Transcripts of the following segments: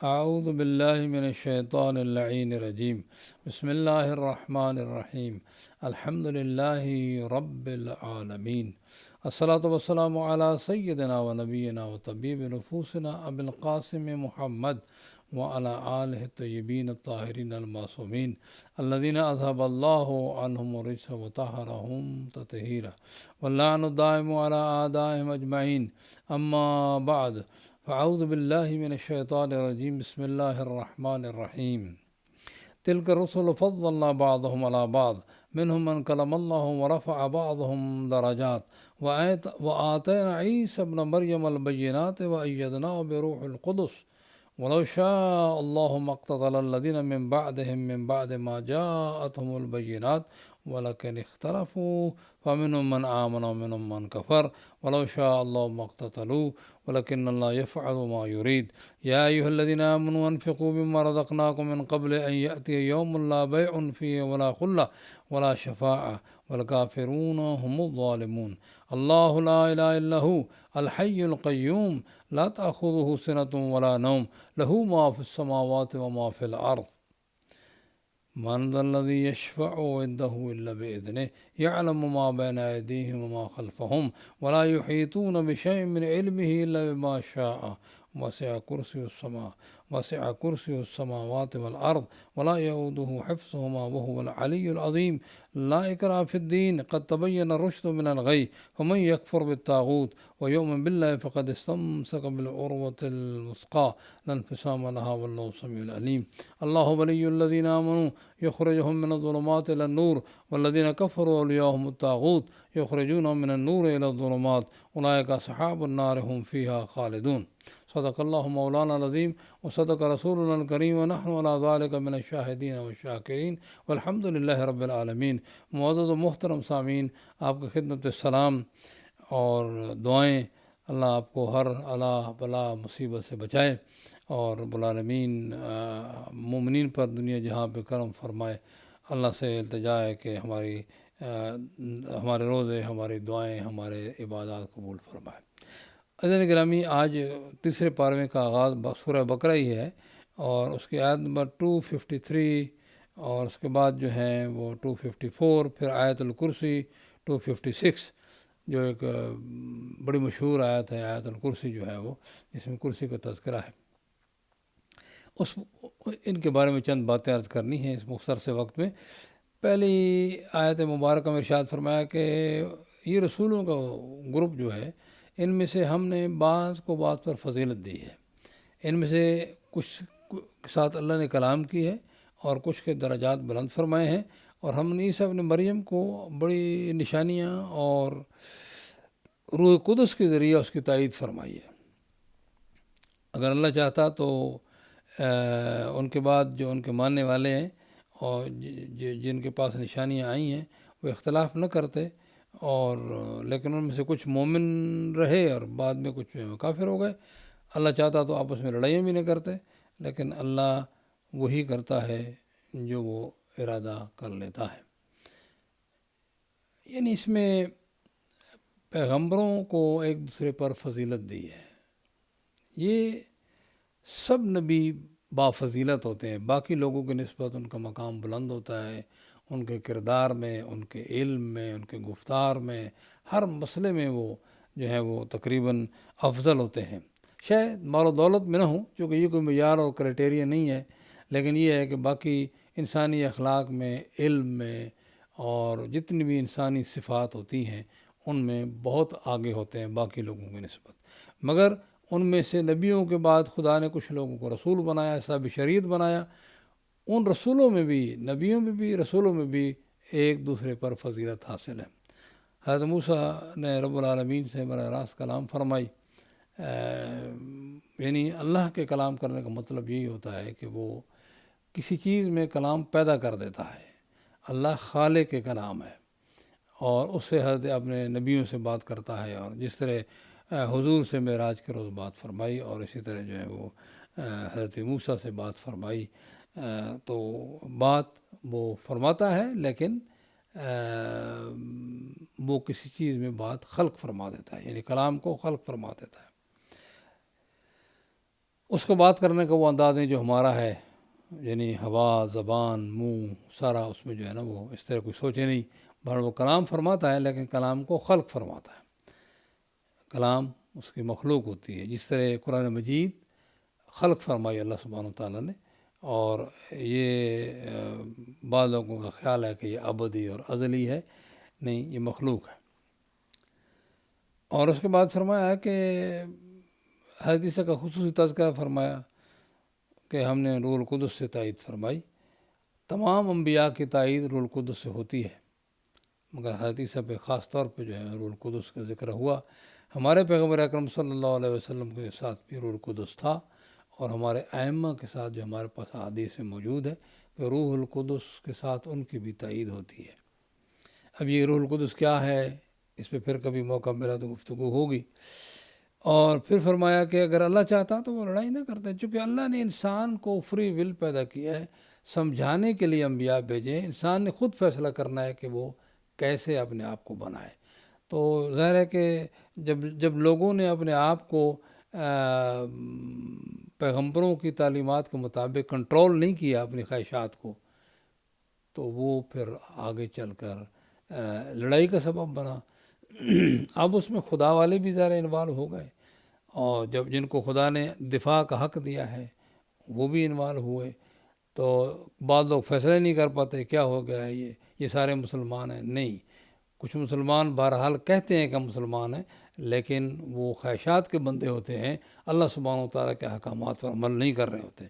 اعوذ باللہ من الشیطان اللعین الرجیم بسم اللہ الرحمن الرحیم الحمد للہ رب العالمین الصلاۃ والسلام علی سیدنا و نبینا و طبیب نفوسنا ابی القاسم محمد وعلی آلہ الطیبین الطاہرین المعصومین الذین اذهب اللہ عنہم الرجس وطہرہم تطہیرا واللعن الدائم علی اعدائہم اجمعین اما بعد فاعوذ باللہ من الشیطان الرجیم بسم اللہ الرحمن الرحیم تلک الرسل فضلنا بعضهم على بعض منهم من کلم اللہ ورفع بعضهم درجات وآتینا عیسی ابن مریم البینات وأیدناه بروح القدس ولو شاء الله ما اقتتل الذين من بعدهم من بعد ما جاءتهم البينات ولكن اختلفوا فمنهم من آمن ومنهم من كفر ولو شاء الله ما اقتتلوا ولكن الله يفعل ما يريد يا أيها الذين آمنوا أنفقوا مما رزقناكم من قبل أن يأتي يوم لا بيع فيه ولا خلة ولا شفاعة والكافرون هم الظالمون الله لا إله إلا هو الحي القيوم لا تأخذه سنة ولا نوم له ما في السماوات وما في الأرض من ذا الذي يشفع عنده إلا بإذنه يعلم ما بين أيديهم وما خلفهم ولا يحيطون بشيء من علمه إلا بما شاء وسع كرسي السماوات والأرض ولا يؤوده حفظهما وهو العلي العظيم لا إكراه في الدين قد تبين الرشد من الغي فمن يكفر بالطاغوت ويؤمن بالله فقد استمسك بالعروة الوثقى لا انفصام لها والله سميع عليم الله ولي الذين آمنوا يخرجهم من الظلمات إلى النور والذين كفروا أولياؤهم الطاغوت يخرجونهم من النور إلى الظلمات أولئك أصحاب النار هم فيها خالدون صدق اللہ مولانا العظیم وصدق رسولنا الکریم ونحن على ذلك من الشاہدین والشاکرین والحمد للہ رب العالمین۔ معزز و محترم سامعین، آپ کی خدمت سلام اور دعائیں۔ اللہ آپ کو ہر اللہ بلا مصیبت سے بچائے اور رب العالمین مومنین پر دنیا جہاں پہ کرم فرمائے۔ اللہ سے التجا ہے کہ ہمارے روزے، ہماری دعائیں، ہمارے عبادات قبول فرمائے۔ عزیزان گرامی، آج تیسرے پارے کا آغاز سورہ بقرہ ہی ہے اور اس کی آیت نمبر 253 اور اس کے بعد جو ہیں وہ 254، پھر آیت الکرسی 256 جو ایک بڑی مشہور آیت ہے، آیت الکرسی جو ہے وہ جس میں کرسی کا تذکرہ ہے، ان کے بارے میں چند باتیں عرض کرنی ہیں اس مختصر سے وقت میں۔ پہلی آیت مبارکہ میں ارشاد فرمایا کہ یہ رسولوں کا گروپ جو ہے، ان میں سے ہم نے بعض کو بعض پر فضیلت دی ہے۔ ان میں سے کچھ کے ساتھ اللہ نے کلام کی ہے اور کچھ کے درجات بلند فرمائے ہیں، اور ہم نے عیسیٰ ابن مریم کو بڑی نشانیاں اور روح قدس کے ذریعہ اس کی تائید فرمائی ہے۔ اگر اللہ چاہتا تو ان کے بعد جو ان کے ماننے والے ہیں اور جن کے پاس نشانیاں آئی ہیں وہ اختلاف نہ کرتے، اور لیکن ان میں سے کچھ مومن رہے اور بعد میں کچھ کافر ہو گئے۔ اللہ چاہتا تو آپس میں لڑائیاں بھی نہیں کرتے، لیکن اللہ وہی کرتا ہے جو وہ ارادہ کر لیتا ہے۔ یعنی اس میں پیغمبروں کو ایک دوسرے پر فضیلت دی ہے۔ یہ سب نبی بافضیلت ہوتے ہیں، باقی لوگوں کی نسبت ان کا مقام بلند ہوتا ہے، ان کے کردار میں، ان کے علم میں، ان کے گفتار میں، ہر مسئلے میں وہ جو ہے وہ تقریباً افضل ہوتے ہیں۔ شاید مال و دولت میں نہ ہوں، چونکہ یہ کوئی معیار اور کرائٹیریا نہیں ہے، لیکن یہ ہے کہ باقی انسانی اخلاق میں، علم میں اور جتنی بھی انسانی صفات ہوتی ہیں ان میں بہت آگے ہوتے ہیں باقی لوگوں کی نسبت۔ مگر ان میں سے نبیوں کے بعد خدا نے کچھ لوگوں کو رسول بنایا، صاحب شریعت بنایا۔ ان رسولوں میں بھی، نبیوں میں بھی، رسولوں میں بھی ایک دوسرے پر فضیلت حاصل ہے۔ حضرت موسیٰ نے رب العالمین سے براہ راست کلام فرمائی۔ یعنی اللہ کے کلام کرنے کا مطلب یہی ہوتا ہے کہ وہ کسی چیز میں کلام پیدا کر دیتا ہے۔ اللہ خالق کے کلام ہے اور اس سے حضرت اپنے نبیوں سے بات کرتا ہے، اور جس طرح حضور سے معراج کے روز بات فرمائی اور اسی طرح جو ہے وہ حضرت موسیٰ سے بات فرمائی، تو بات وہ فرماتا ہے لیکن وہ کسی چیز میں بات خلق فرما دیتا ہے، یعنی کلام کو خلق فرما دیتا ہے۔ اس کو بات کرنے کا وہ انداز نہیں جو ہمارا ہے، یعنی ہوا، زبان، منہ، سارا اس میں جو ہے نا وہ اس طرح کوئی سوچے نہیں، بہر وہ کلام فرماتا ہے لیکن کلام کو خلق فرماتا ہے، کلام اس کی مخلوق ہوتی ہے، جس طرح قرآن مجید خلق فرمائی اللہ سبحانہ وتعالیٰ نے، اور یہ بعض لوگوں کا خیال ہے کہ یہ ابدی اور ازلی ہے، نہیں، یہ مخلوق ہے۔ اور اس کے بعد فرمایا کہ حضرت عیسیٰ کا خصوصی تذکرہ فرمایا کہ ہم نے روح القدس سے تائید فرمائی۔ تمام انبیاء کی تائید روح القدس سے ہوتی ہے، مگر حضرت عیسیٰ پہ خاص طور پہ جو ہے روح القدس کا ذکر ہوا۔ ہمارے پیغمبر اکرم صلی اللہ علیہ وسلم کے ساتھ بھی روح القدس تھا، اور ہمارے ائمہ کے ساتھ جو ہمارے پاس حدیث میں موجود ہے کہ روح القدس کے ساتھ ان کی بھی تائید ہوتی ہے۔ اب یہ روح القدس کیا ہے، اس پہ پھر کبھی موقع ملا تو گفتگو ہوگی۔ اور پھر فرمایا کہ اگر اللہ چاہتا تو وہ لڑائی نہ کرتے، چونکہ اللہ نے انسان کو فری ول پیدا کیا ہے، سمجھانے کے لیے انبیاء بھیجے، انسان نے خود فیصلہ کرنا ہے کہ وہ کیسے اپنے آپ کو بنائے۔ تو ظاہر ہے کہ جب لوگوں نے اپنے آپ کو پیغمبروں کی تعلیمات کے مطابق کنٹرول نہیں کیا اپنی خواہشات کو، تو وہ پھر آگے چل کر لڑائی کا سبب بنا۔ اب اس میں خدا والے بھی ذرا انوالو ہو گئے، اور جب جن کو خدا نے دفاع کا حق دیا ہے وہ بھی انوالو ہوئے، تو بعض لوگ فیصلہ نہیں کر پاتے کیا ہو گیا ہے، یہ سارے مسلمان ہیں۔ نہیں، کچھ مسلمان بہرحال کہتے ہیں کہ مسلمان ہیں، لیکن وہ خواہشات کے بندے ہوتے ہیں، اللہ سبحانہ و تعالیٰ کے احکامات پر عمل نہیں کر رہے ہوتے۔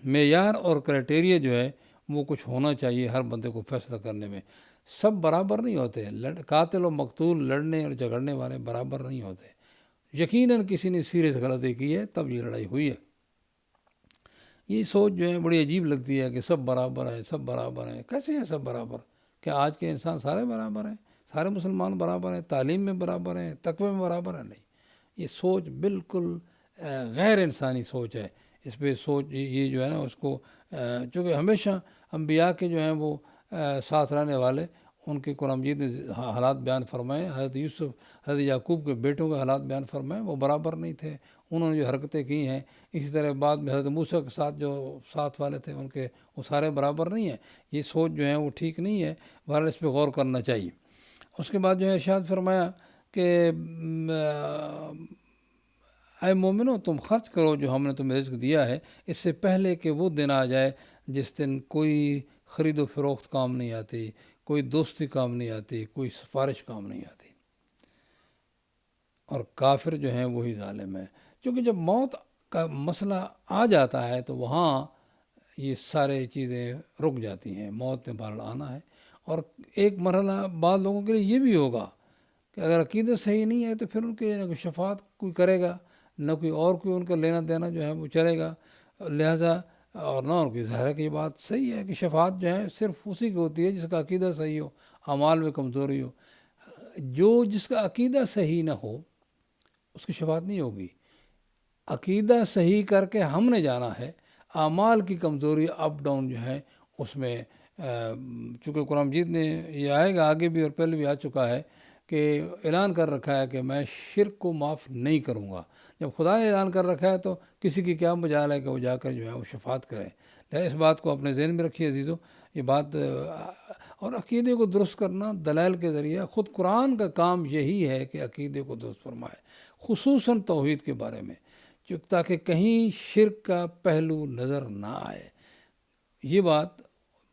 معیار اور کرائٹیریا جو ہے وہ کچھ ہونا چاہیے ہر بندے کو فیصلہ کرنے میں۔ سب برابر نہیں ہوتے، قاتل و مقتول، لڑنے اور جھگڑنے والے برابر نہیں ہوتے۔ یقیناً کسی نے سیریس غلطی کی ہے تب یہ لڑائی ہوئی ہے۔ یہ سوچ جو ہے بڑی عجیب لگتی ہے کہ سب برابر ہیں، سب برابر ہیں۔ کیسے ہیں سب برابر؟ کیا آج کے انسان سارے برابر ہیں؟ سارے مسلمان برابر ہیں؟ تعلیم میں برابر ہیں؟ تقوی میں برابر ہیں؟ نہیں، یہ سوچ بالکل غیر انسانی سوچ ہے۔ اس پہ سوچ یہ جو ہے نا اس کو، چونکہ ہمیشہ انبیاء کے جو ہیں وہ ساتھ رہنے والے، ان کے قرآن مجید نے حالات بیان فرمائے، حضرت یوسف، حضرت یعقوب کے بیٹوں کے حالات بیان فرمائے، وہ برابر نہیں تھے، انہوں نے جو حرکتیں کی ہیں۔ اسی طرح بعد میں حضرت موسیٰ کے ساتھ جو ساتھ والے تھے ان کے، وہ سارے برابر نہیں ہیں۔ یہ سوچ جو ہے وہ ٹھیک نہیں ہے، بہرحال اس پہ غور کرنا چاہیے۔ اس کے بعد جو ہے ارشاد فرمایا کہ اے مومنو، تم خرچ کرو جو ہم نے تمہیں رزق دیا ہے، اس سے پہلے کہ وہ دن آ جائے جس دن کوئی خرید و فروخت کام نہیں آتی، کوئی دوستی کام نہیں آتی، کوئی سفارش کام نہیں آتی، اور کافر جو ہیں وہی ظالم ہے۔ چونکہ جب موت کا مسئلہ آ جاتا ہے تو وہاں یہ سارے چیزیں رک جاتی ہیں، موت نے بہرحال آنا ہے۔ اور ایک مرحلہ بعض لوگوں کے لیے یہ بھی ہوگا کہ اگر عقیدت صحیح نہیں ہے تو پھر ان کے نہ کوئی شفاعت کوئی کرے گا، نہ کوئی ان کا لینا دینا جو ہے وہ چلے گا، لہٰذا اور نہ ان کی ظاہر ہے کہ یہ بات صحیح ہے کہ شفاعت جو ہے صرف اسی کی ہوتی ہے جس کا عقیدہ صحیح ہو، اعمال میں کمزوری ہو۔ جس کا عقیدہ صحیح نہ ہو اس کی شفاعت نہیں ہوگی۔ عقیدہ صحیح کر کے ہم نے جانا ہے، اعمال کی کمزوری اپ ڈاؤن جو ہے اس میں، چونکہ قرآن مجید نے یہ آئے گا آگے بھی اور پہلے بھی آ چکا ہے کہ اعلان کر رکھا ہے کہ میں شرک کو معاف نہیں کروں گا۔ جب خدا نے اعلان کر رکھا ہے تو کسی کی کیا مجال ہے کہ وہ جا کر جو ہے وہ شفاعت کرے۔ اس بات کو اپنے ذہن میں رکھیے عزیزو، یہ بات۔ اور عقیدے کو درست کرنا دلائل کے ذریعہ، خود قرآن کا کام یہی ہے کہ عقیدے کو درست فرمائے، خصوصاً توحید کے بارے میں، تاکہ کہیں شرک کا پہلو نظر نہ آئے۔ یہ بات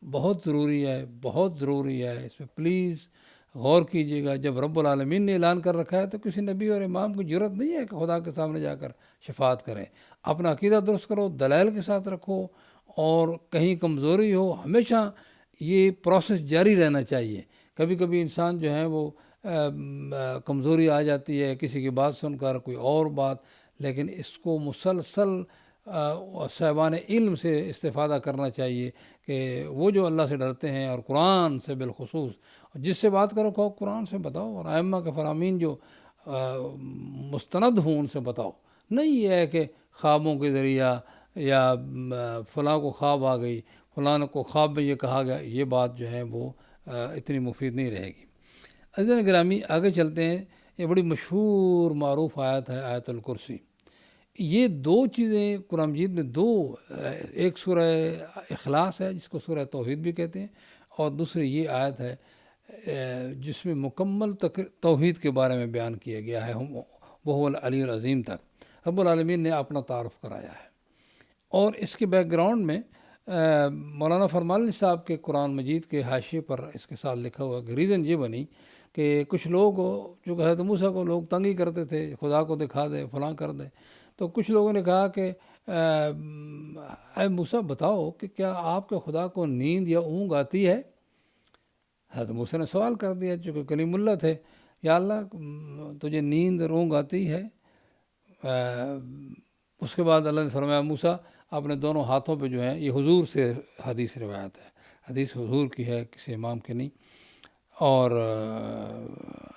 بہت ضروری ہے، بہت ضروری ہے، اس پہ پلیز غور کیجیے گا۔ جب رب العالمین نے اعلان کر رکھا ہے تو کسی نبی اور امام کو ضرورت نہیں ہے کہ خدا کے سامنے جا کر شفاعت کریں۔ اپنا عقیدہ درست کرو، دلائل کے ساتھ رکھو، اور کہیں کمزوری ہو ہمیشہ یہ پروسیس جاری رہنا چاہیے۔ کبھی کبھی انسان جو ہے وہ کمزوری آ جاتی ہے کسی کی بات سن کر، کوئی اور بات، لیکن اس کو مسلسل صاحبان علم سے استفادہ کرنا چاہیے کہ وہ جو اللہ سے ڈرتے ہیں اور قرآن سے بالخصوص، جس سے بات کرو کہو قرآن سے بتاؤ، اور ائمہ کے فرامین جو مستند ہوں ان سے بتاؤ۔ نہیں یہ ہے کہ خوابوں کے ذریعہ یا فلاں کو خواب آ گئی، فلاں کو خواب میں یہ کہا گیا، یہ بات جو ہے وہ اتنی مفید نہیں رہے گی۔ عزیزان گرامی، آگے چلتے ہیں۔ یہ بڑی مشہور معروف آیت ہے، آیت الکرسی۔ یہ دو چیزیں قرآن مجید میں ایک سورہ اخلاص ہے جس کو سورہ توحید بھی کہتے ہیں، اور دوسری یہ آیت ہے جس میں مکمل توحید کے بارے میں بیان کیا گیا ہے، وہ العلی العظیم تک رب العالمین نے اپنا تعارف کرایا ہے۔ اور اس کے بیک گراؤنڈ میں مولانا فرمان علی صاحب کے قرآن مجید کے حاشیے پر اس کے ساتھ لکھا ہوا کہ ریزن یہ بنی کہ کچھ لوگ جو حضرت موسیٰ کو لوگ تنگی کرتے تھے، خدا کو دکھا دے فلاں کر دے، تو کچھ لوگوں نے کہا کہ اے موسیٰ بتاؤ کہ کیا آپ کے خدا کو نیند یا اونگ آتی ہے؟ حضرت موسیٰ نے سوال کر دیا، چونکہ کلیم اللہ تھے، یا اللہ تجھے نیند اور اونگ آتی ہے؟ اس کے بعد اللہ نے فرمایا موسیٰ اپنے دونوں ہاتھوں پہ جو ہیں، یہ حضور سے حدیث روایت ہے، حدیث حضور کی ہے، کسی امام کی نہیں، اور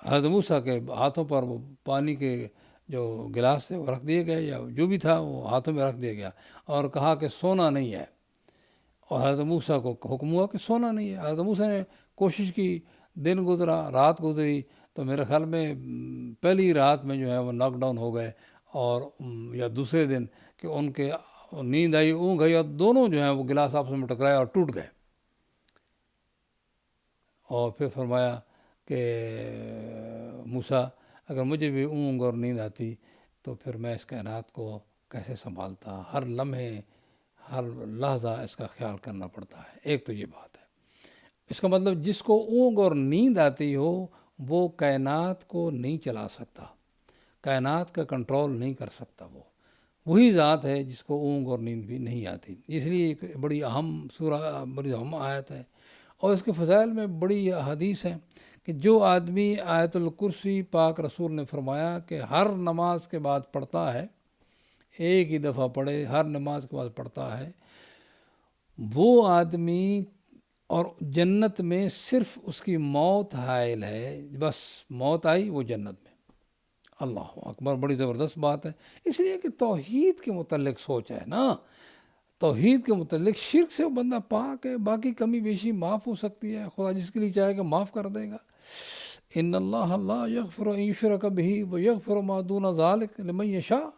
حضرت موسیٰ کے ہاتھوں پر وہ پانی کے جو گلاس تھے وہ رکھ دیے گئے، یا جو بھی تھا وہ ہاتھوں میں رکھ دیا گیا، اور کہا کہ سونا نہیں ہے، اور حضرت موسیٰ کو حکم ہوا کہ سونا نہیں ہے۔ حضرت موسیٰ نے کوشش کی، دن گزرا، رات گزری، تو میرے خیال میں پہلی رات میں جو ہے وہ ناک ڈاؤن ہو گئے، اور یا دوسرے دن کہ ان کے نیند آئی، اونگ آئی، اور دونوں جو ہیں وہ گلاس آپس میں ٹکرائے اور ٹوٹ گئے۔ اور پھر فرمایا کہ موسیٰ اگر مجھے بھی اونگ اور نیند آتی تو پھر میں اس کائنات کو کیسے سنبھالتا، ہر لمحے ہر لحظہ اس کا خیال کرنا پڑتا ہے۔ ایک تو یہ بات ہے، اس کا مطلب جس کو اونگ اور نیند آتی ہو وہ کائنات کو نہیں چلا سکتا، کائنات کا کنٹرول نہیں کر سکتا، وہی ذات ہے جس کو اونگ اور نیند بھی نہیں آتی۔ اس لیے ایک بڑی اہم سورہ، بڑی اہم آیت ہے، اور اس کے فضائل میں بڑی حدیث ہے کہ جو آدمی آیت الکرسی پاک رسول نے فرمایا کہ ہر نماز کے بعد پڑھتا ہے، ایک ہی دفعہ پڑھے، ہر نماز کے بعد پڑھتا ہے، وہ آدمی اور جنت میں صرف اس کی موت حائل ہے، بس موت آئی وہ جنت میں۔ اللہ اکبر، بڑی زبردست بات ہے۔ اس لیے کہ توحید کے متعلق سوچ ہے نا، توحید کے متعلق، شرک سے بندہ پاک ہے، باقی کمی بیشی معاف ہو سکتی ہے، خدا جس کے لیے چاہے گا معاف کر دے گا۔ ان اللہ لا یغفر ان یشرک بہ ویغفر ما دون ذلک لمن یشاء،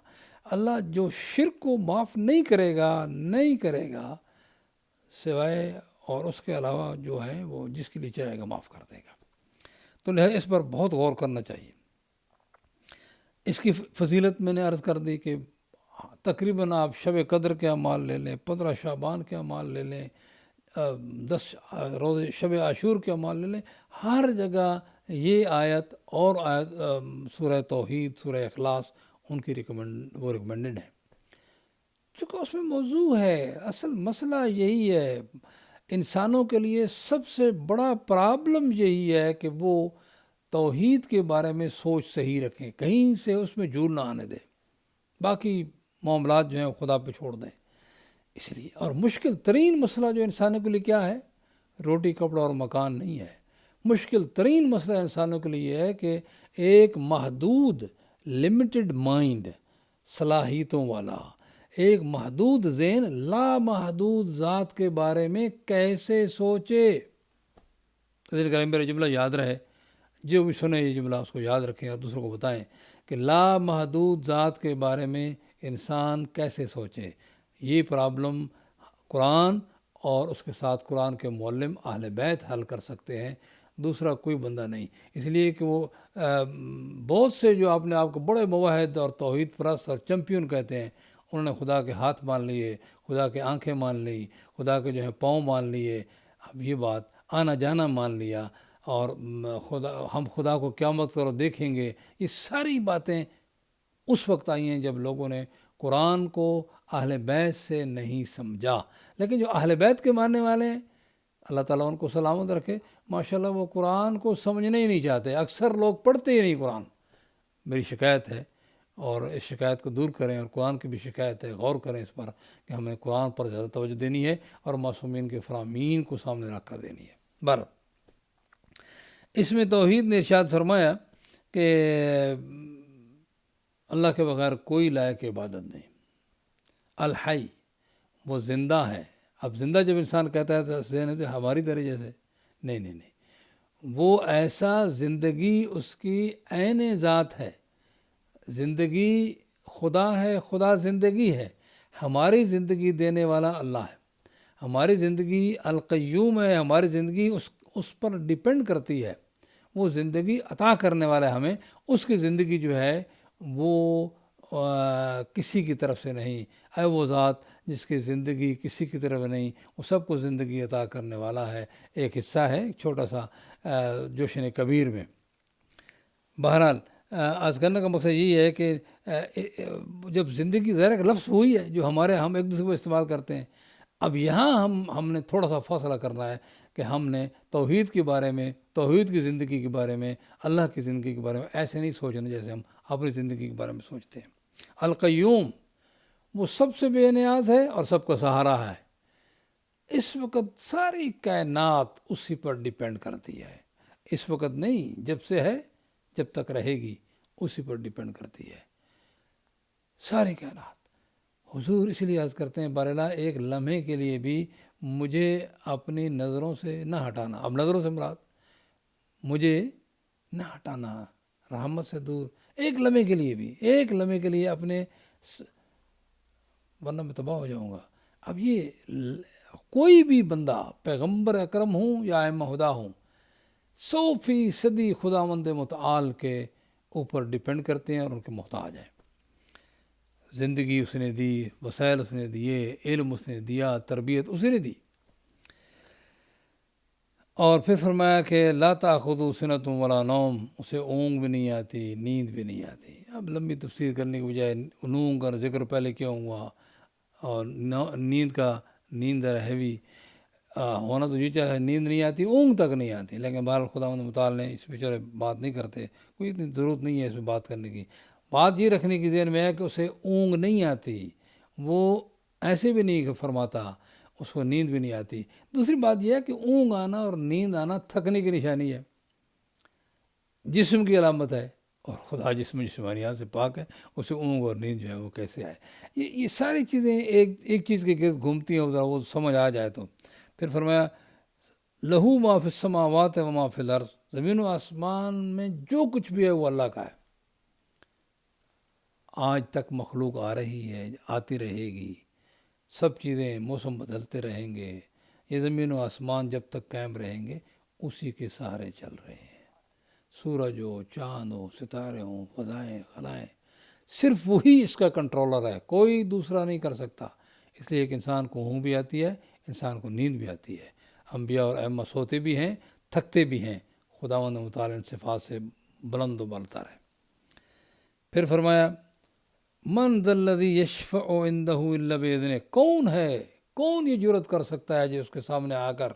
اللہ جو شرک کو معاف نہیں کرے گا سوائے اور اس کے علاوہ جو ہے وہ جس کے لیے چاہے گا معاف کر دے گا۔ تو لہذا اس پر بہت غور کرنا چاہیے۔ اس کی فضیلت میں نے عرض کر دی کہ تقریباً آپ شب قدر کے اعمال لے لیں، 15 شعبان کے اعمال لے لیں، 10 روز شب عاشور کے اعمال لے لیں، ہر جگہ یہ آیت اور آیت سورہ توحید، سورہ اخلاص ان کی ریکمنڈڈ ہے، چونکہ اس میں موضوع ہے۔ اصل مسئلہ یہی ہے، انسانوں کے لیے سب سے بڑا پرابلم یہی ہے کہ وہ توحید کے بارے میں سوچ صحیح رکھیں، کہیں سے اس میں جھول نہ آنے دیں، باقی معاملات جو ہیں خدا پہ چھوڑ دیں۔ اس لیے اور مشکل ترین مسئلہ جو انسانوں کے لیے کیا ہے؟ روٹی کپڑا اور مکان نہیں ہے۔ مشکل ترین مسئلہ انسانوں کے لیے یہ ہے کہ ایک محدود لمیٹڈ مائنڈ، صلاحیتوں والا ایک محدود ذہن لامحدود ذات کے بارے میں کیسے سوچے۔ دل کریں میرا جملہ یاد رہے، جو بھی سنے یہ جملہ اس کو یاد رکھیں اور دوسروں کو بتائیں کہ لامحدود ذات کے بارے میں انسان کیسے سوچے۔ یہ پرابلم قرآن اور اس کے ساتھ قرآن کے معلم اہل بیت حل کر سکتے ہیں، دوسرا کوئی بندہ نہیں۔ اس لیے کہ وہ بہت سے جو اپنے آپ کو بڑے موحد اور توحید پرست اور چمپئن کہتے ہیں، انہوں نے خدا کے ہاتھ مان لیے، خدا کے آنکھیں مان لی، خدا کے جو ہے پاؤں مان لیے، اب یہ بات آنا جانا مان لیا، اور ہم خدا کو قیامت کرو دیکھیں گے۔ یہ ساری باتیں اس وقت آئی ہیں جب لوگوں نے قرآن کو اہل بیت سے نہیں سمجھا، لیکن جو اہل بیت کے ماننے والے ہیں اللہ تعالیٰ ان کو سلامت رکھے، ماشاءاللہ وہ قرآن کو سمجھنے ہی نہیں چاہتے، اکثر لوگ پڑھتے ہی نہیں قرآن۔ میری شکایت ہے، اور اس شکایت کو دور کریں، اور قرآن کی بھی شکایت ہے، غور کریں اس پر کہ ہمیں قرآن پر زیادہ توجہ دینی ہے اور معصومین کے فرامین کو سامنے رکھ کر دینی ہے۔ اس میں توحید نے ارشاد فرمایا کہ اللہ کے بغیر کوئی لائق عبادت نہیں۔ الحی، وہ زندہ ہے۔ اب زندہ جب انسان کہتا ہے تو ذہن ہماری طرح جیسے نہیں، وہ ایسا زندگی اس کی عین ذات ہے، زندگی خدا ہے، خدا زندگی ہے، ہماری زندگی دینے والا اللہ ہے، ہماری زندگی القیوم ہے، ہماری زندگی اس پر ڈیپینڈ کرتی ہے، وہ زندگی عطا کرنے والا ہے ہمیں، اس کی زندگی جو ہے وہ کسی کی طرف سے نہیں، اے وہ ذات جس کی زندگی کسی کی طرف نہیں، وہ سب کو زندگی عطا کرنے والا ہے۔ ایک حصہ ہے چھوٹا سا جوشن کبیر میں۔ بہرحال آج کرنے کا مقصد یہی ہے کہ جب زندگی ظاہر ایک لفظ ہوئی ہے جو ہم ایک دوسرے کو استعمال کرتے ہیں، اب یہاں ہم نے تھوڑا سا فاصلہ کرنا ہے کہ ہم نے توحید کے بارے میں، توحید کی زندگی کے بارے میں، اللہ کی زندگی کے بارے میں ایسے نہیں سوچنا جیسے ہم اپنی زندگی کے بارے میں سوچتے ہیں۔ القیوم وہ سب سے بے نیاز ہے اور سب کا سہارا ہے۔ اس وقت ساری کائنات اسی پر ڈیپینڈ کرتی ہے، اس وقت نہیں، جب سے ہے جب تک رہے گی اسی پر ڈیپینڈ کرتی ہے ساری کائنات۔ حضور اس لیے عرض کرتے ہیں باراللہ ایک لمحے کے لیے بھی مجھے اپنی نظروں سے نہ ہٹانا۔ اب نظروں سے مراد مجھے نہ ہٹانا، رحمت سے دور، ایک لمحے کے لیے بھی، ایک لمحے کے لیے اپنے، ورنہ میں تباہ ہو جاؤں گا۔ اب یہ کوئی بھی بندہ، پیغمبر اکرم ہوں یا ائمہ ہدا ہوں، 100% خداوند متعال کے اوپر ڈیپینڈ کرتے ہیں اور ان کے محتاج ہیں۔ زندگی اس نے دی، وسائل اس نے دیے، علم اس نے دیا، تربیت اس نے دی۔ اور پھر فرمایا کہ لا تأخذہ سنۃ ولا نوم، اسے اونگ بھی نہیں آتی، نیند بھی نہیں آتی۔ اب لمبی تفسیر کرنے کے بجائے اونگ کا ذکر پہلے کیوں ہوا، اور نیند ہیوی ہونا تو یہ چاہے نیند نہیں آتی، اونگ تک نہیں آتی، لیکن بہرحال خداوند متعال نے اس بیچارے بات نہیں کرتے، کوئی اتنی ضرورت نہیں ہے اس میں بات کرنے کی۔ بات یہ رکھنے کی ذہن میں ہے کہ اسے اونگ نہیں آتی، وہ ایسے بھی نہیں فرماتا اس کو نیند بھی نہیں آتی۔ دوسری بات یہ ہے کہ اونگ آنا اور نیند آنا تھکنے کی نشانی ہے، جسم کی علامت ہے، اور خدا جسمانیات سے پاک ہے، اسے اونگ اور نیند جو ہے وہ کیسے آئے؟ یہ ساری چیزیں ایک چیز کے گرد گھومتی ہیں، ذرا وہ سمجھ آ جائے تو۔ پھر فرمایا لہو ما فی السماوات و ما فی الارض، زمین و آسمان میں جو کچھ بھی ہے وہ اللہ کا ہے۔ آج تک مخلوق آ رہی ہے، آتی رہے گی، سب چیزیں، موسم بدلتے رہیں گے، یہ زمین و آسمان جب تک قائم رہیں گے اسی کے سہارے چل رہے ہیں۔ سورج ہو، چاند ہو، ستارے ہوں، فضائیں، خلائیں، صرف وہی اس کا کنٹرولر ہے، کوئی دوسرا نہیں کر سکتا۔ اس لیے ایک انسان کو اونگ بھی آتی ہے، انسان کو نیند بھی آتی ہے۔ انبیاء اور ائمہ سوتے بھی ہیں، تھکتے بھی ہیں، خداوند متعال ان صفات سے بلند و بالاتر ہے۔ پھر فرمایا من ذا الذی یشفع عندہ الا باذنہ، کون ہے، کون یہ جرأت کر سکتا ہے جو اس کے سامنے آ کر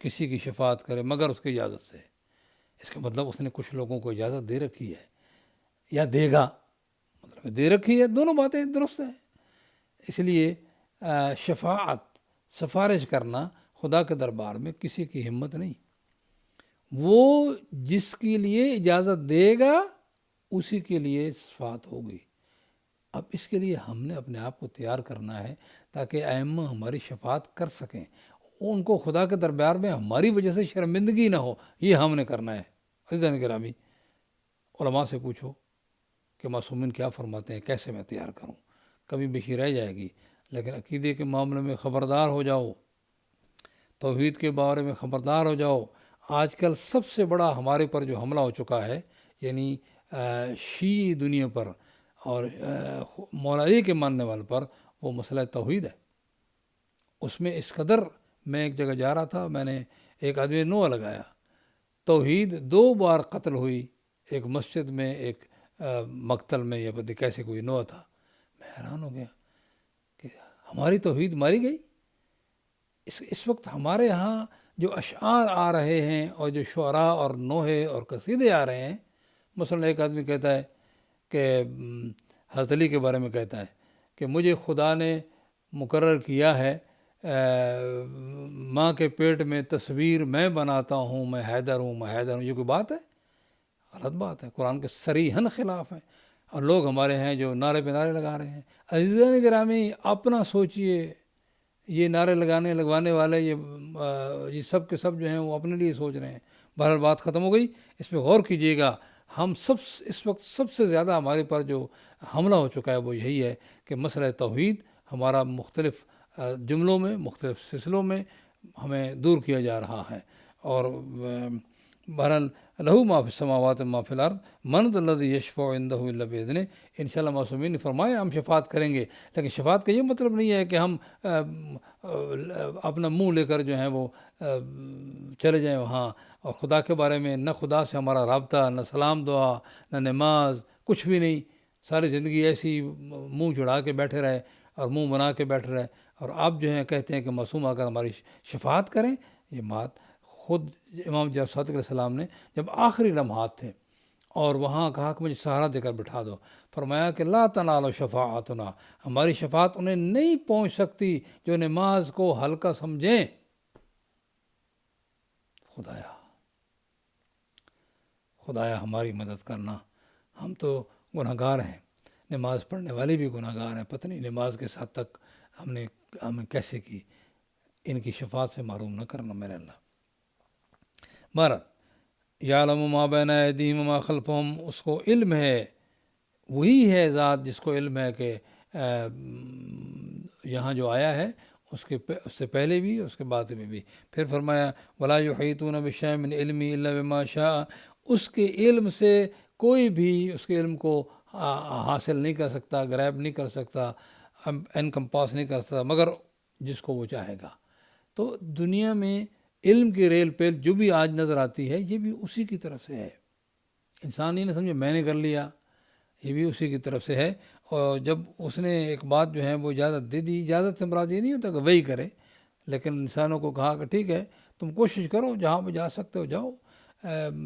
کسی کی شفاعت کرے مگر اس کی اجازت سے۔ اس کا مطلب اس نے کچھ لوگوں کو اجازت دے رکھی ہے یا دے گا، مطلب دے رکھی ہے، دونوں باتیں درست ہیں۔ اس لیے شفاعت، سفارش کرنا خدا کے دربار میں کسی کی ہمت نہیں، وہ جس کے لیے اجازت دے گا اسی کے لیے شفاعت ہوگی۔ اب اس کے لیے ہم نے اپنے آپ کو تیار کرنا ہے تاکہ ائمہ ہماری شفاعت کر سکیں، ان کو خدا کے دربار میں ہماری وجہ سے شرمندگی نہ ہو، یہ ہم نے کرنا ہے۔ عزیزان گرامی، علماء سے پوچھو کہ معصومین کیا فرماتے ہیں، کیسے میں تیار کروں، کبھی بیشی رہ جائے گی، لیکن عقیدے کے معاملے میں خبردار ہو جاؤ، توحید کے بارے میں خبردار ہو جاؤ۔ آج کل سب سے بڑا ہمارے پر جو حملہ ہو چکا ہے، یعنی شیعی دنیا پر اور مولا علی کے ماننے والے پر، وہ مسئلہ توحید ہے۔ اس میں اس قدر، میں ایک جگہ جا رہا تھا، میں نے ایک آدمی نوح لگایا، توحید 2 بار قتل ہوئی، ایک مسجد میں، ایک مقتل میں، یا پتہ کیسے کوئی نوح تھا۔ میں حیران ہو گیا کہ ہماری توحید ماری گئی۔ اس وقت ہمارے ہاں جو اشعار آ رہے ہیں اور جو شعراء اور نوحے اور قصیدے آ رہے ہیں، مثلا ایک آدمی کہتا ہے کہ حضرت علی کے بارے میں کہتا ہے کہ مجھے خدا نے مقرر کیا ہے، ماں کے پیٹ میں تصویر میں بناتا ہوں، میں حیدر ہوں، میں حیدر ہوں۔ یہ کوئی بات ہے؟ غلط بات ہے، قرآن کے صریحاً خلاف ہے۔ اور لوگ ہمارے ہیں جو نعرے پہ نعرے لگا رہے ہیں۔ عزیزان گرامی، اپنا سوچئے، یہ نعرے لگوانے والے یہ سب کے سب جو ہیں وہ اپنے لیے سوچ رہے ہیں۔ بہرحال بات ختم ہو گئی، اس پہ غور کیجئے گا۔ ہم اس وقت سب سے زیادہ ہمارے پر جو حملہ ہو چکا ہے وہ یہی ہے کہ مسئلہ توحید ہمارا مختلف جملوں میں، مختلف سلسلوں میں ہمیں دور کیا جا رہا ہے۔ اور بہرحال لہو ما فی السماوات ما فی الارض من ذا الذی یشفع عندہ الا باذنہ، انشاءاللہ معصومین نے فرمایا ہم شفاعت کریں گے، لیکن شفاعت کا یہ مطلب نہیں ہے کہ ہم اپنا منہ لے کر جو ہیں وہ چلے جائیں وہاں، اور خدا کے بارے میں نہ خدا سے ہمارا رابطہ، نہ سلام دعا، نہ نماز، کچھ بھی نہیں، ساری زندگی ایسی منہ چڑھا کے بیٹھے رہے اور منہ بنا کے بیٹھ رہے، اور آپ جو ہیں کہتے ہیں کہ معصوم آ کر ہماری شفاعت کریں۔ یہ بات خود امام جعفر صادق علیہ السلام نے جب آخری لمحات تھے اور وہاں کہا کہ مجھے سہارا دے کر بٹھا دو، فرمایا کہ لا تنالوا شفاعتنا، ہماری شفاعت انہیں نہیں پہنچ سکتی جو نماز کو ہلکا سمجھیں۔ خدایا ہماری مدد کرنا، ہم تو گناہ گار ہیں، نماز پڑھنے والے بھی گناہ گار ہیں، پتہ نہیں نماز کے ساتھ تک ہمیں کیسے کی، ان کی شفاعت سے محروم نہ کرنا میرے اللہ۔ بہرحال یعلم ما بین ایدیہم وما خلفہم، اس کو علم ہے، وہی ہے ذات جس کو علم ہے کہ یہاں جو آیا ہے اس سے پہلے بھی اس کے بعد میں بھی۔ پھر فرمایا ولا یحیطون بشیء من علمہ الا بما شاء، اس کے علم سے کوئی بھی اس کے علم کو حاصل نہیں کر سکتا، گریب نہیں کر سکتا، انکمپاس نہیں کر سکتا مگر جس کو وہ چاہے گا۔ تو دنیا میں علم کی ریل پیل جو بھی آج نظر آتی ہے یہ بھی اسی کی طرف سے ہے، انسان یہ نہ سمجھے میں نے کر لیا، یہ بھی اسی کی طرف سے ہے۔ اور جب اس نے ایک بات جو ہے وہ اجازت دے دی، اجازت سے مراد یہ نہیں ہوتا کہ وہی کرے، لیکن انسانوں کو کہا کہ ٹھیک ہے تم کوشش کرو، جہاں پہ جا سکتے ہو جاؤ،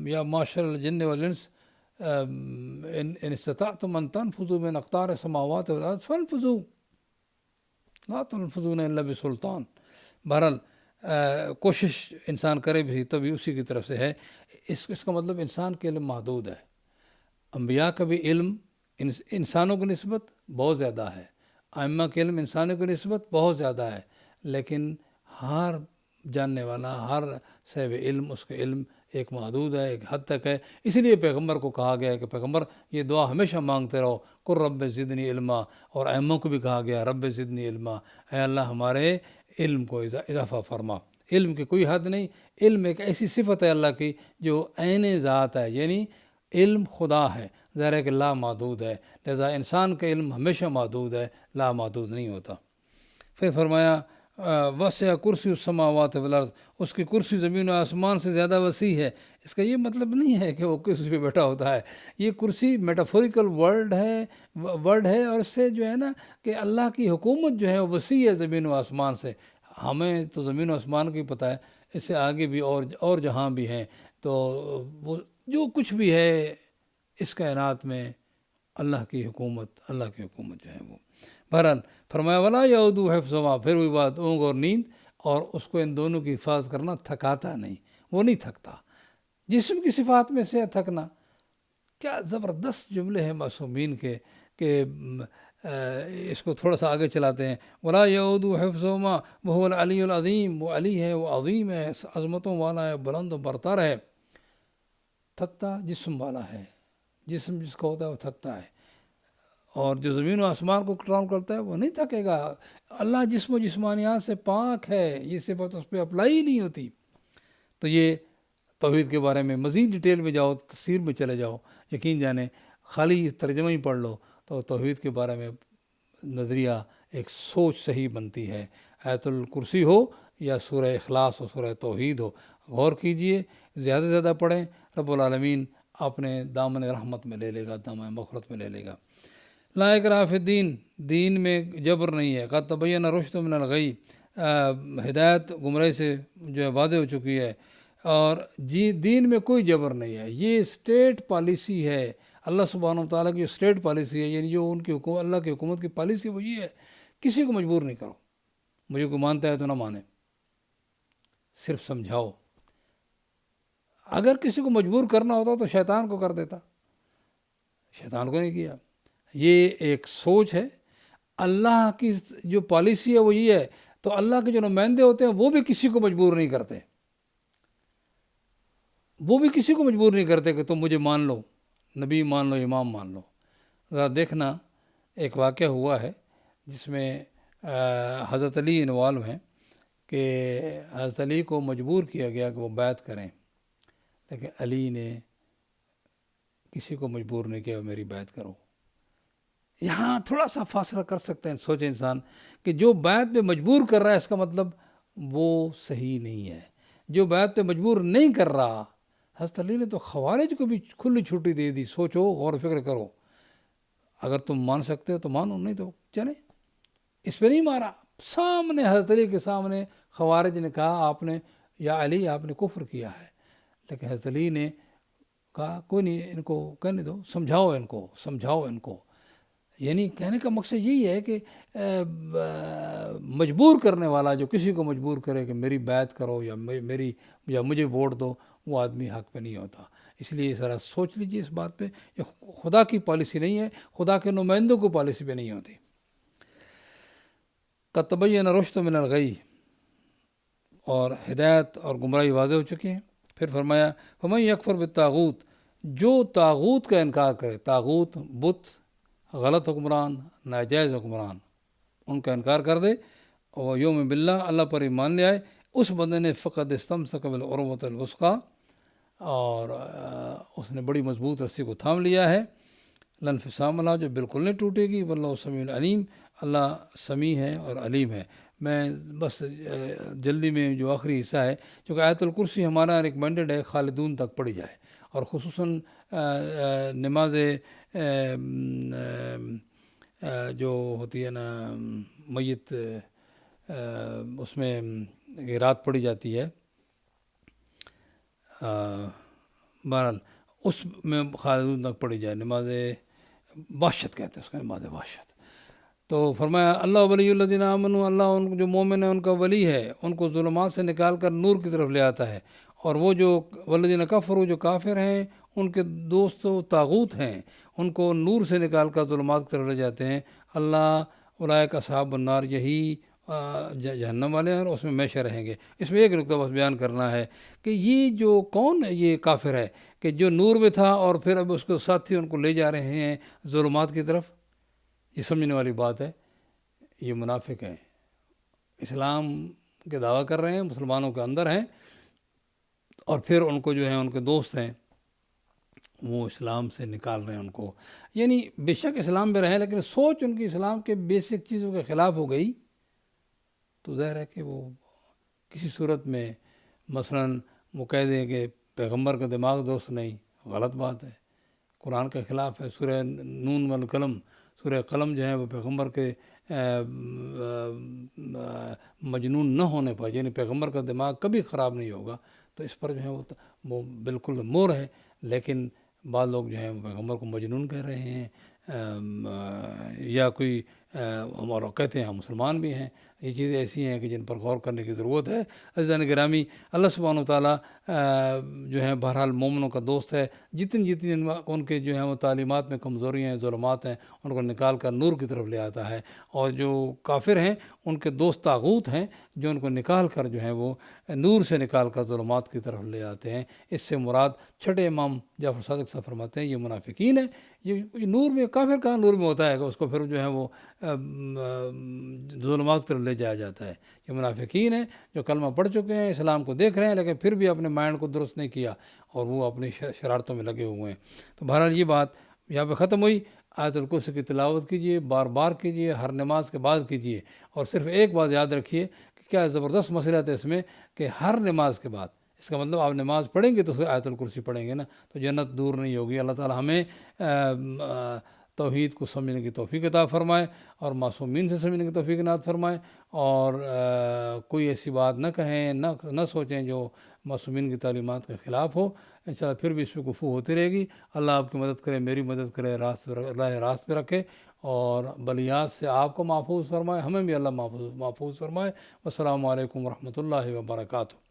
یا معاشر الجن والانس ان استطعتم ان تنفذوا من اقطار السماوات والارض فانفذوا لا تنفذون الا بسلطان۔ بہرحال کوشش انسان کرے بھی تبھی اسی کی طرف سے ہے۔ اس کا مطلب انسان کے علم محدود ہے، انبیاء کا بھی علم انسانوں کی نسبت بہت زیادہ ہے، ائمہ کے علم انسانوں کی نسبت بہت زیادہ ہے، لیکن ہر جاننے والا، ہر صاحب علم، اس کا علم ایک محدود ہے، ایک حد تک ہے۔ اسی لیے پیغمبر کو کہا گیا ہے کہ پیغمبر یہ دعا ہمیشہ مانگتے رہو، قل رب زدنی علما، اور ائمہ کو بھی کہا گیا رب زدنی علما، اے اللہ ہمارے علم کو اضافہ فرما۔ علم کی کوئی حد نہیں، علم ایک ایسی صفت ہے اللہ کی جو عین ذات ہے، یعنی علم خدا ہے، ظاہر ہے کہ لا محدود ہے، لہذا انسان کا علم ہمیشہ محدود ہے، لا محدود نہیں ہوتا۔ پھر فرمایا وسع کرسی السماوات والارض، اس کی کرسی زمین و آسمان سے زیادہ وسیع ہے۔ اس کا یہ مطلب نہیں ہے کہ وہ کرسی پہ بیٹھا ہوتا ہے، یہ کرسی میٹافوریکل ورڈ ہے، اور اس سے جو ہے نا کہ اللہ کی حکومت جو ہے وہ وسیع ہے زمین و آسمان سے۔ ہمیں تو زمین و آسمان کی پتہ ہے، اس سے آگے بھی اور جہاں بھی ہیں، تو وہ جو کچھ بھی ہے اس کائنات میں اللہ کی حکومت جو ہے وہ۔ بہرحال فرمایا ولا یعودہ حفظہما، پھر وہی بات اونگ اور نیند، اور اس کو ان دونوں کی حفاظت کرنا تھکاتا نہیں، وہ نہیں تھکتا۔ جسم کی صفات میں سے تھکنا، کیا زبردست جملے ہیں معصومین کے کہ اس کو تھوڑا سا آگے چلاتے ہیں، ولا یعودہ حفظہما وہو العلی العظیم، وہ علی ہے، وہ عظیم ہے، عظمتوں والا ہے، بلند و برتر ہے۔ تھکتا جسم والا ہے، جسم جس کا ہوتا ہے وہ تھکتا ہے، اور جو زمین و آسمان کو کنٹرول کرتا ہے وہ نہیں تھکے گا۔ اللہ جسم و جسمانیات سے پاک ہے، یہ صفت اس پہ اپلائی ہی نہیں ہوتی۔ تو یہ توحید کے بارے میں مزید ڈیٹیل میں جاؤ، تفسیر میں چلے جاؤ، یقین جانے خالی ترجمہ ہی پڑھ لو تو توحید کے بارے میں نظریہ، ایک سوچ صحیح بنتی ہے۔ آیت الکرسی ہو یا سورہ اخلاص ہو، سورہ توحید ہو، غور کیجئے، زیادہ سے زیادہ پڑھیں، رب العالمین اپنے دامن رحمت میں لے لے گا، دامن مغفرت میں لے لے گا۔ لا اکراہ فی الدین، دین میں جبر نہیں ہے، قد تبین الرشد من الغی، ہدایت گمراہی سے جو ہے واضح ہو چکی ہے، اور دین میں کوئی جبر نہیں ہے، یہ اسٹیٹ پالیسی ہے، اللہ سبحانہ وتعالیٰ کی اسٹیٹ پالیسی ہے، یعنی جو ان کی حکومت، اللہ کی حکومت کی پالیسی وہ یہ ہے، کسی کو مجبور نہیں کرو، مجھے کوئی مانتا ہے تو نہ مانے، صرف سمجھاؤ۔ اگر کسی کو مجبور کرنا ہوتا تو شیطان کو کر دیتا، شیطان کو نہیں کیا۔ یہ ایک سوچ ہے، اللہ کی جو پالیسی ہے وہ یہ ہے، تو اللہ کے جو نمائندے ہوتے ہیں وہ بھی کسی کو مجبور نہیں کرتے، وہ بھی کسی کو مجبور نہیں کرتے کہ تم مجھے مان لو، نبی مان لو امام مان لو. ذرا دیکھنا ایک واقعہ ہوا ہے جس میں حضرت علی انوالو ہیں کہ حضرت علی کو مجبور کیا گیا کہ وہ بیعت کریں، لیکن علی نے کسی کو مجبور نہیں کیا میری بیعت کرو. یہاں تھوڑا سا فاصلہ کر سکتے ہیں، سوچے انسان کہ جو بیعت پہ مجبور کر رہا ہے اس کا مطلب وہ صحیح نہیں ہے. جو بیعت پہ مجبور نہیں کر رہا، حضرت علی نے تو خوارج کو بھی کھلی چھٹی دے دی. سوچو، غور و فکر کرو. اگر تم مان سکتے ہو تو مانو، نہیں تو چلے. اس پہ نہیں مارا. سامنے حضرت علی کے سامنے خوارج نے کہا آپ نے یا علی آپ نے کفر کیا ہے، لیکن حضرت علی نے کہا کوئی نہیں، ان کو کہنے دو، سمجھاؤ ان کو. یعنی کہنے کا مقصد یہی ہے کہ مجبور کرنے والا جو کسی کو مجبور کرے کہ میری بیعت کرو یا مجھے ووٹ دو، وہ آدمی حق پہ نہیں ہوتا. اس لیے ذرا سوچ لیجیے اس بات پہ. یہ خدا کی پالیسی نہیں ہے، خدا کے نمائندوں کو پالیسی پہ نہیں ہوتی. قد تبین الرشد من الغی، اور ہدایت اور گمراہی واضح ہو چکی ہیں. پھر فرمایا فمن یکفر بالطاغوت، جو طاغوت کا انکار کرے، طاغوت بت، غلط حکمران، ناجائز حکمران، ان کا انکار کر دے، اور یوم باللہ، اللہ پر ایمان لے آئے، اس بندے نے فقد استمسک بالعروۃ الوثقی، اور اس نے بڑی مضبوط رسی کو تھام لیا ہے. لا انفصام لہا، جو بالکل نہیں ٹوٹے گی. واللہ سمیع علیم، اللہ سمیع ہے اور علیم ہے. میں بس جلدی میں جو آخری حصہ ہے، چونکہ آیت الکرسی ہمارا ریکمینڈڈ ہے خالدون تک پڑھی جائے، اور خصوصاً نماز جو ہوتی ہے نا میت، اس میں یہ رات پڑھی جاتی ہے. بہرحال اس میں خالدون تک پڑھی جائے. نماز وحشت کہتے ہیں اس کا، نماز وحشت. تو فرمایا اللہ ولی الذین آمنوا، اللہ ان جو مومن ہیں ان کا ولی ہے، ان کو ظلمات سے نکال کر نور کی طرف لے آتا ہے. اور وہ جو والذین کفروا، جو کافر ہیں، ان کے دوست و طاغوت ہیں، ان کو نور سے نکال کر ظلمات کی طرف لے جاتے ہیں. اللہ اولئک اصحاب النار، یہی جہنم والے ہیں اور اس میں ہمیشہ رہیں گے. اس میں ایک نقطہ بس بیان کرنا ہے کہ یہ جو کون یہ کافر ہے کہ جو نور میں تھا اور پھر اب اس کے ساتھی ان کو لے جا رہے ہیں ظلمات کی طرف. یہ سمجھنے والی بات ہے. یہ منافق ہیں، اسلام کے دعویٰ کر رہے ہیں، مسلمانوں کے اندر ہیں، اور پھر ان کو جو ہیں ان کے دوست ہیں وہ اسلام سے نکال رہے ہیں ان کو. یعنی بے شک اسلام میں رہیں لیکن سوچ ان کی اسلام کے بیسک چیزوں کے خلاف ہو گئی تو ظاہر ہے کہ وہ کسی صورت میں مثلاً وہ کہہ دیں کہ پیغمبر کا دماغ درست نہیں، غلط بات ہے، قرآن کے خلاف ہے. سورہ نون والقلم، سورہ قلم جو ہے وہ پیغمبر کے مجنون نہ ہونے پر، یعنی پیغمبر کا دماغ کبھی خراب نہیں ہوگا، تو اس پر جو ہے وہ بالکل مور ہے. لیکن بعض لوگ جو ہیں وہ پیغمبر کو مجنون کہہ رہے ہیں، یا کوئی ہمارا کہتے ہیں ہم مسلمان بھی ہیں. یہ چیزیں ایسی ہیں کہ جن پر غور کرنے کی ضرورت ہے. عزیزان گرامی، اللہ سبحانہ وتعالیٰ جو ہے بہرحال مومنوں کا دوست ہے. جتنی ان کے جو ہیں وہ تعلیمات میں کمزوریاں ہیں، ظلمات ہیں، ان کو نکال کر نور کی طرف لے آتا ہے. اور جو کافر ہیں ان کے دوست طاغوت ہیں جو ان کو نکال کر جو ہیں وہ نور سے نکال کر ظلمات کی طرف لے آتے ہیں. اس سے مراد چھٹے امام جعفر صادق صاحب فرماتے ہیں یہ منافقین ہے. یہ نور میں، کافر کہاں نور میں ہوتا ہے کہ اس کو پھر جو ہے وہ ظلمات کی طرف لے جایا جاتا ہے. یہ منافقین ہیں جو کلمہ پڑھ چکے ہیں، اسلام کو دیکھ رہے ہیں، لیکن پھر بھی اپنے مائنڈ کو درست نہیں کیا اور وہ اپنی شرارتوں میں لگے ہوئے ہیں. تو بہرحال یہ بات یہاں پہ ختم ہوئی. آیت الکرسی کی تلاوت کیجیے، بار بار کیجیے، ہر نماز کے بعد کیجیے. اور صرف ایک بات یاد رکھیے کہ کیا زبردست مسئلہ ہے اس میں کہ ہر نماز کے بعد، اس کا مطلب آپ نماز پڑھیں گے تو آیت الکرسی پڑھیں گے نا، تو جنت دور نہیں ہوگی. اللہ تعالی ہمیں توحید کو سمجھنے کی توفیق عطا فرمائے اور معصومین سے سمجھنے کی توفیق عطا فرمائے، اور کوئی ایسی بات نہ کہیں، نہ سوچیں جو معصومین کی تعلیمات کے خلاف ہو. انشاءاللہ پھر بھی اس پہ گفتگو ہوتی رہے گی. اللہ آپ کی مدد کرے، میری مدد کرے، اللہ راست پہ رکھے اور بلیات سے آپ کو محفوظ فرمائے، ہمیں بھی اللہ محفوظ فرمائے. والسلام علیکم ورحمۃ اللہ وبرکاتہ.